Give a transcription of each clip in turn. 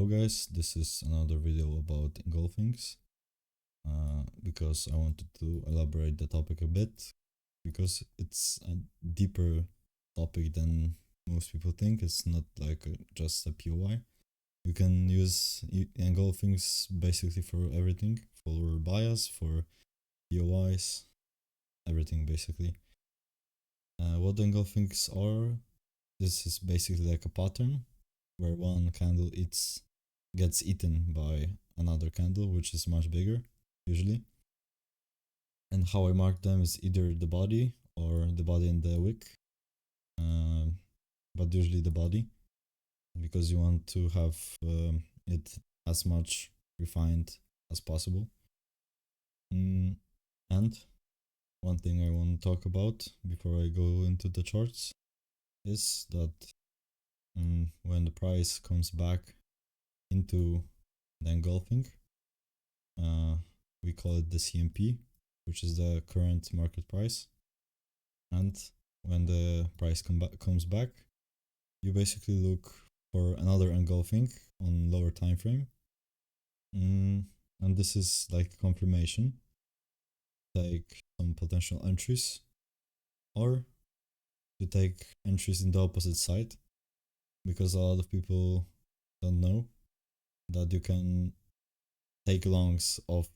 guys, this is another video about engulfings because I wanted to elaborate the topic a bit because it's a deeper topic than most people think. It's not like just a POI. You can use engulfings basically for everything, for bias, for POIs, everything basically. What the engulfings are, this is basically like a pattern where one candle gets eaten by another candle, which is much bigger usually. And how I mark them is either the body or the body and the wick, but usually the body, because you want to have it as much refined as possible. And one thing I want to talk about before I go into the charts is that when the price comes back into the engulfing, we call it the CMP, which is the current market price. And when the price comes back, you basically look for another engulfing on lower time frame. And this is like confirmation. Take some potential entries, or you take entries in the opposite side, because a lot of people don't know that you can take longs of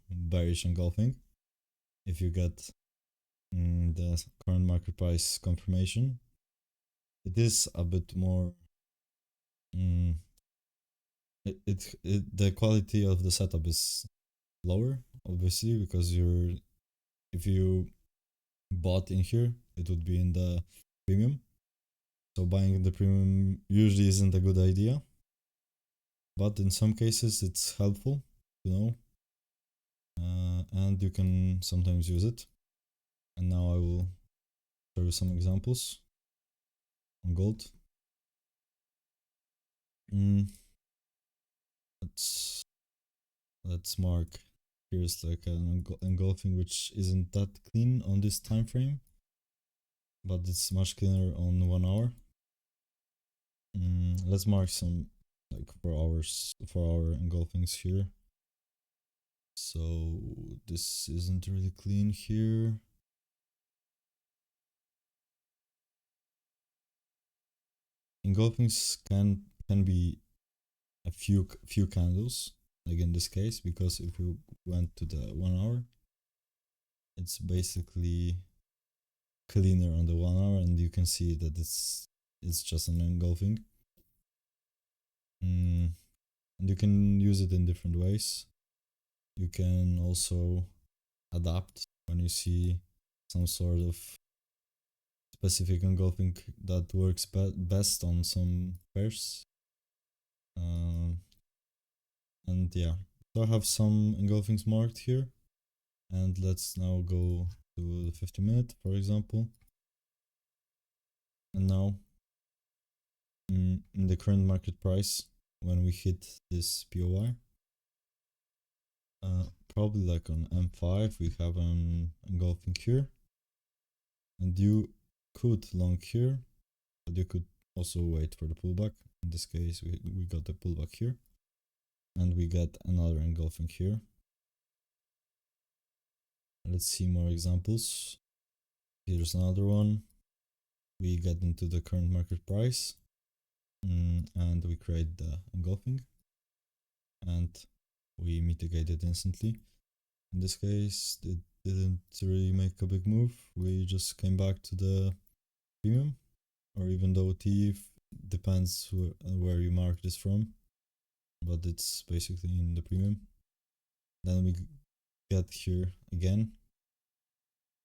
bearish engulfing if you get the current market price confirmation. It is a bit more the quality of the setup is lower, obviously, because if you bought in here, it would be in the premium. So buying in the premium usually isn't a good idea, but in some cases it's helpful to know, and you can sometimes use it. And now I will show you some examples on gold. Let's mark. Here's like an engulfing which isn't that clean on this time frame, but it's much cleaner on 1 hour. Let's mark some like 4 hour engulfings here. So this isn't really clean here. Engulfings can be a few candles, like in this case, because if you went to the 1 hour, it's basically cleaner on the 1 hour, and you can see that it's just an engulfing. And you can use it in different ways. You can also adapt when you see some sort of specific engulfing that works best on some pairs. And yeah, so I have some engulfings marked here, and let's now go to the 50-minute, for example. And now in the current market price, when we hit this POI, probably like on M5, we have an engulfing here, and you could long here, but you could also wait for the pullback. In this case, we got the pullback here, and we get another engulfing here. Let's see more examples. Here's another one. We get into the current market price, and we create the engulfing, and we mitigate it instantly. In this case, it didn't really make a big move. We just came back to the premium, or even the OT, depends where you mark this from, but it's basically in the premium. Then we get here again.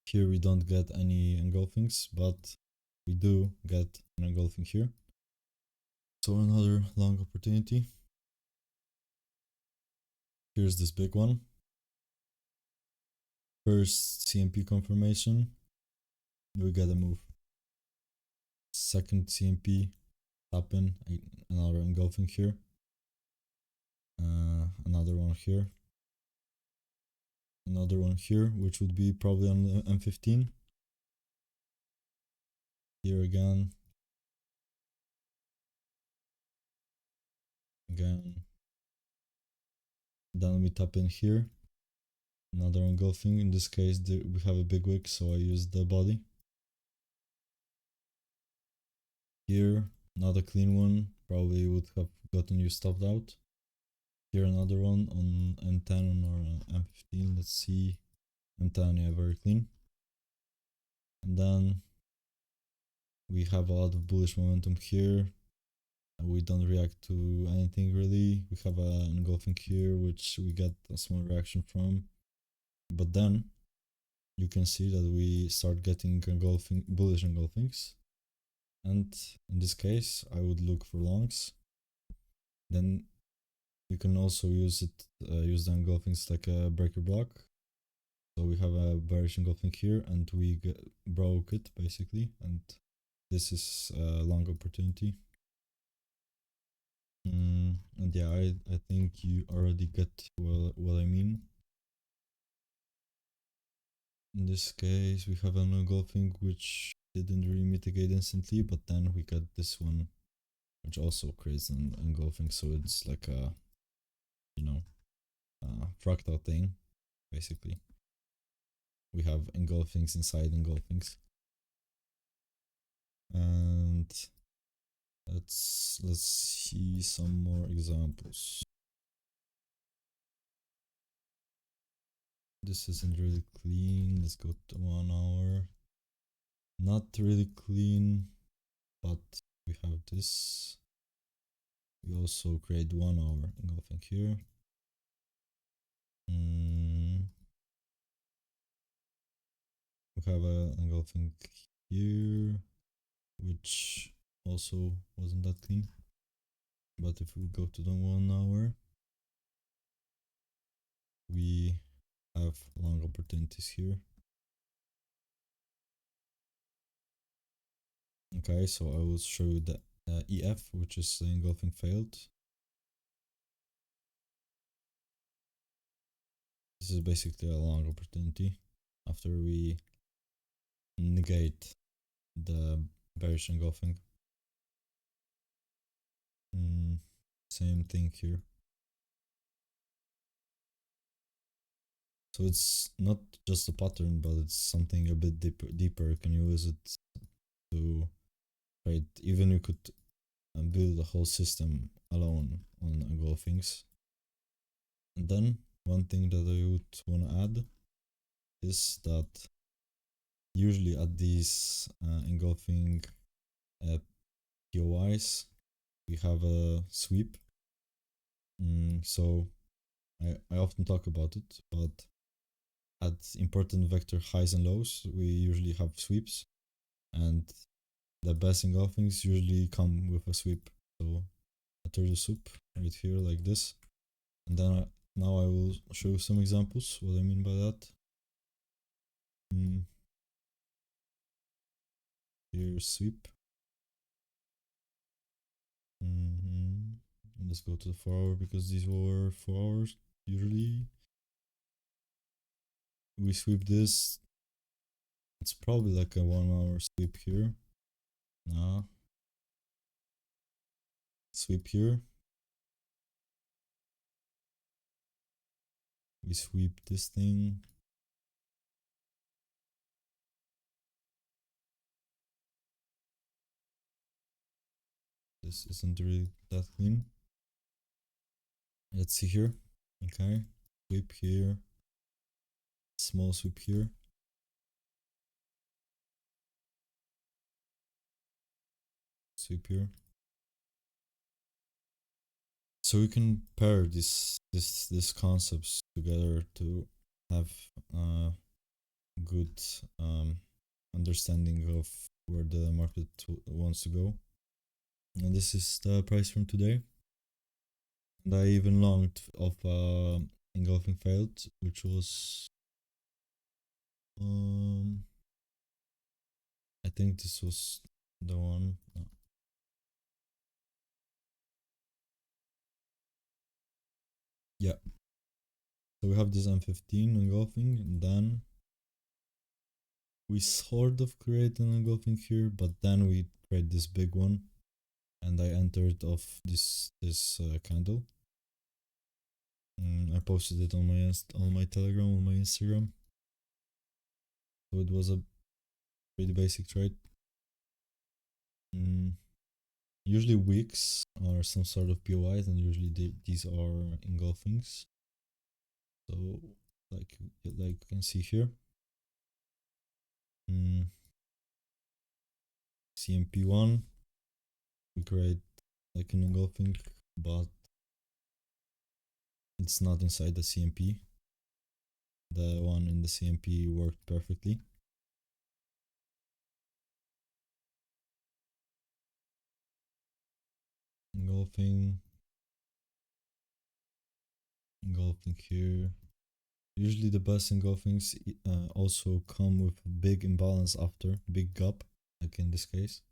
Here we don't get any engulfings, but we do get an engulfing here. So another long opportunity. Here's this big one. First CMP confirmation, we get a move. Second CMP, tap in, another engulfing here. Another one here. Another one here, which would be probably on the M15. Here again. again. Then we tap in here, another engulfing. In this case, we have a big wick, so I use the body. Here, not a clean one, probably would have gotten you stopped out. Here another one on M10 or M15, let's see. M10, yeah, very clean. And then we have a lot of bullish momentum here. We don't react to anything really. We have an engulfing here, which we get a small reaction from. But then you can see that we start getting bullish engulfings. And in this case, I would look for longs. Then you can also use the engulfings like a breaker block. So we have a bearish engulfing here, and we broke it basically. And this is a long opportunity. And yeah, I think you already get what I mean. In this case, we have an engulfing which didn't really mitigate instantly, but then we got this one, which also creates an engulfing. So it's like a, fractal thing, basically. We have engulfings inside engulfings. And let's see some more examples. This isn't really clean. Let's go to 1 hour. Not really clean, but we have this. We also create 1 hour engulfing here. We have an engulfing here, which also wasn't that clean. But if we go to the 1 hour, we have long opportunities here. Okay, so I will show you the EF, which is the engulfing failed. This is basically a long opportunity after we negate the bearish engulfing. Same thing here. So it's not just a pattern, but it's something a bit deeper. You can use it to trade. Even you could build a whole system alone on engulfings. And then one thing that I would want to add is that usually at these engulfing POIs, we have a sweep. So I often talk about it, but at important vector highs and lows, we usually have sweeps, and the best engulfings usually come with a sweep. So I turn the soup right here like this, and then now I will show some examples what I mean by that. Here's sweep. Let's go to the 4 hour because these were 4 hours usually. We sweep this. It's probably like a 1 hour sweep here. Nah. Sweep here. We sweep this thing. This isn't really that clean. Let's see here. Okay. Sweep here. Small sweep here. Sweep here. So we can pair these concepts together to have a good understanding of where the market wants to go. And this is the price from today. And I even longed of engulfing failed, which was I think this was the one. No. Yeah. So we have this M15 engulfing, and then we sort of create an engulfing here, but then we create this big one. and I entered off this candle. I posted it on my Telegram, on my Instagram. So it was a pretty basic trade. Usually wicks are some sort of POIs, and usually these are engulfings. So like you can see here, CMP1, we create like an engulfing, but it's not inside the CMP. The one in the CMP worked perfectly. Engulfing here. Usually the best engulfings also come with a big imbalance after, big gap, like in this case.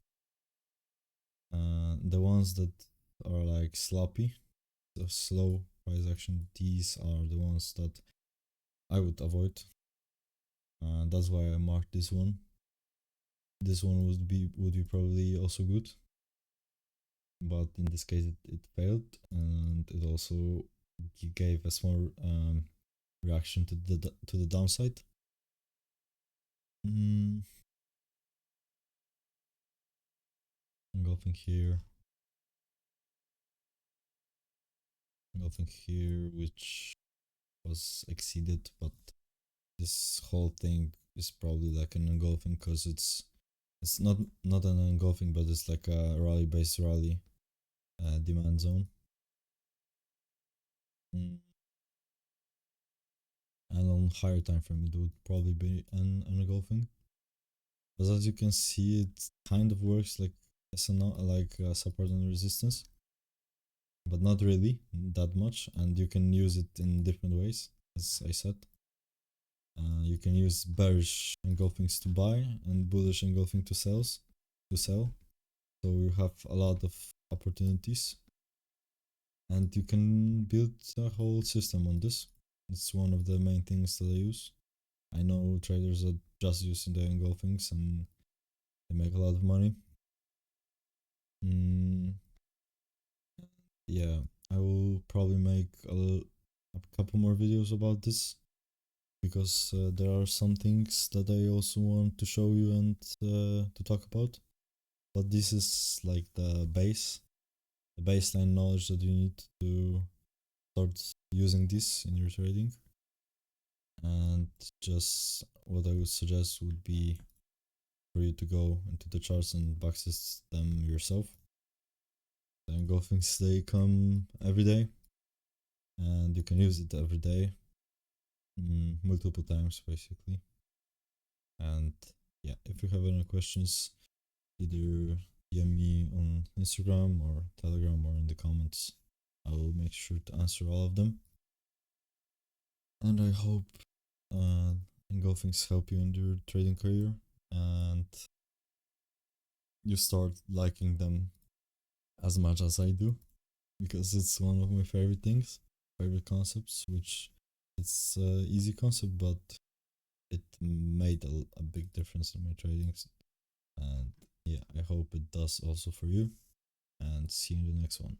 The ones that are like sloppy, the slow price action, these are the ones that I would avoid. That's why I marked this one. This one would be probably also good, but in this case it failed, and it also gave a small reaction to the downside. Engulfing here, which was exceeded, but this whole thing is probably like an engulfing because it's not an engulfing, but it's like a rally based rally demand zone. And on higher time frame it would probably be an engulfing, but as you can see it kind of works like support and resistance, but not really that much, and you can use it in different ways. As I said, you can use bearish engulfings to buy and bullish engulfing to sell. So you have a lot of opportunities, and you can build a whole system on this. It's one of the main things that I use. I know traders are just using the engulfings and they make a lot of money. Yeah, I will probably make a couple more videos about this, because there are some things that I also want to show you and to talk about. But this is like the baseline knowledge that you need to start using this in your trading. And just what I would suggest would be for you to go into the charts and backtest them yourself. The engulfings, they come every day, and you can use it every day, multiple times basically. And yeah, if you have any questions, either DM me on Instagram or Telegram or in the comments. I will make sure to answer all of them. And I hope engulfings help you in your trading career, and you start liking them as much as I do, because it's one of my favorite concepts, which it's an easy concept, but it made a big difference in my tradings. And yeah, I hope it does also for you, and see you in the next one.